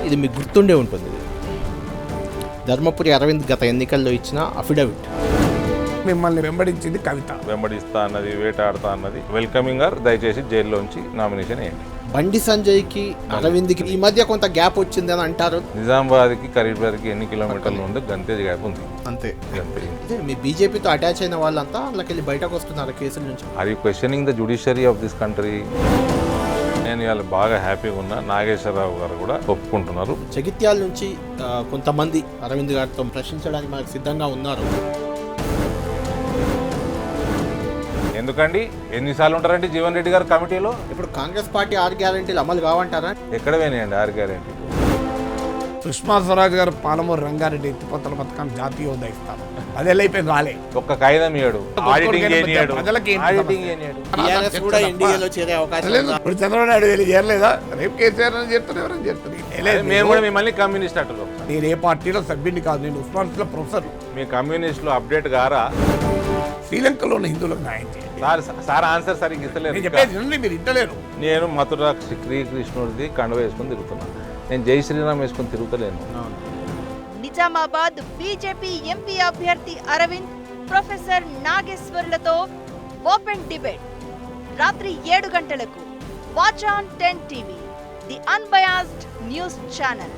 ఇది మీకు గుర్తుండే ఉంటుంది. ధర్మపురి అరవింద్ గత ఎన్నికల్లో ఇచ్చిన అఫిడవిట్. మిమ్మల్ని వెంబడించింది కవిత. వెంబడిస్తా అన్నది, వేటాడుతా అన్నది. వెల్కమింగ్ గారు దయచేసి జైల్లోంచి నామినేషన్ వేయండి. బండి సంజయ్కి అరవింద్కి ఈ మధ్య కొంత గ్యాప్ వచ్చింది అని అంటారు. నిజామాబాద్కి కరీంనగర్కి ఎన్ని కిలోమీటర్లు ఉంది, గంతే గ్యాప్ ఉంది. అంతే. గంతే. మీ బీజేపీతో అటాచ్ అయిన వాళ్ళంతా అందులోకి బయటకు వస్తున్నారు కేసుల నుంచి. Are you questioning the judiciary of this country? నేను ఇవాళ బాగా హ్యాపీగా ఉన్నా. నాగేశ్వరరావు గారు కూడా ఒప్పుకుంటున్నారు. జగిత్యాల నుంచి కొంతమంది అరవింద్ గారితో ప్రశ్నించడానికి మనకు సిద్ధంగా ఉన్నారు. ఎందుకండి ఎన్నిసార్లు ఉంటారంటే జీవన్ రెడ్డి గారు కమిటీలో? ఇప్పుడు కాంగ్రెస్ పార్టీ 6 గ్యారెంటీలు అమలు కావంటారా? ఎక్కడ పోయినాయండి 6 గ్యారెంటీలు? సుష్మా స్వరాజ్ గారు పాలమూరు రంగారెడ్డి ఎత్తిపోతల పథకాన్ని జాతీయోదయ ఇస్తారు. అదేళ్ళైపోయింది రాలే. ఒక్క కాగితం ఇయ్యాడు, ఆడిటింగ్ చేయనియాడు. ప్రజలకి TRS కూడా ఎన్డీఏలో చేరే అవకాశం లేదు. ఇప్పుడు చంద్రబాబు నాయుడు వెళ్ళి చేరలేదా? రేపు కేసీఆర్ అని చెప్తారు, ఎవరైనా చెప్తారు. మేము కూడా మిమ్మల్ని కమ్యూనిస్ట్ అంటారు. నేను ఏ పార్టీలో సభ్యుని కాదు, నేను ఉస్మానియాలో ప్రొఫెసర్. మీ కమ్యూనిస్టులు అప్డేట్ గారా? శ్రీలంకలో ఉన్న హిందువులకు న్యాయం చేయండి. సార్ ఆన్సర్ సరిగ్గా ఇస్తలేదు. చెప్పేది మీరు ఇంటలేరు. నేను మథుర శ్రీకృష్ణుడిది కండువ వేసుకొని తిరుగుతున్నాను. నేను జై శ్రీరామ్ వేసుకొని తిరుగుతలేను. నిజామాబాద్ బీజేపీ ఎంపీ అభ్యర్థి అరవింద్, ప్రొఫెసర్ నాగేశ్వర్లతో ఓపెన్ డిబేట్ రాత్రి 7 గంటలకు. Watch on 10 TV, the unbiased news channel.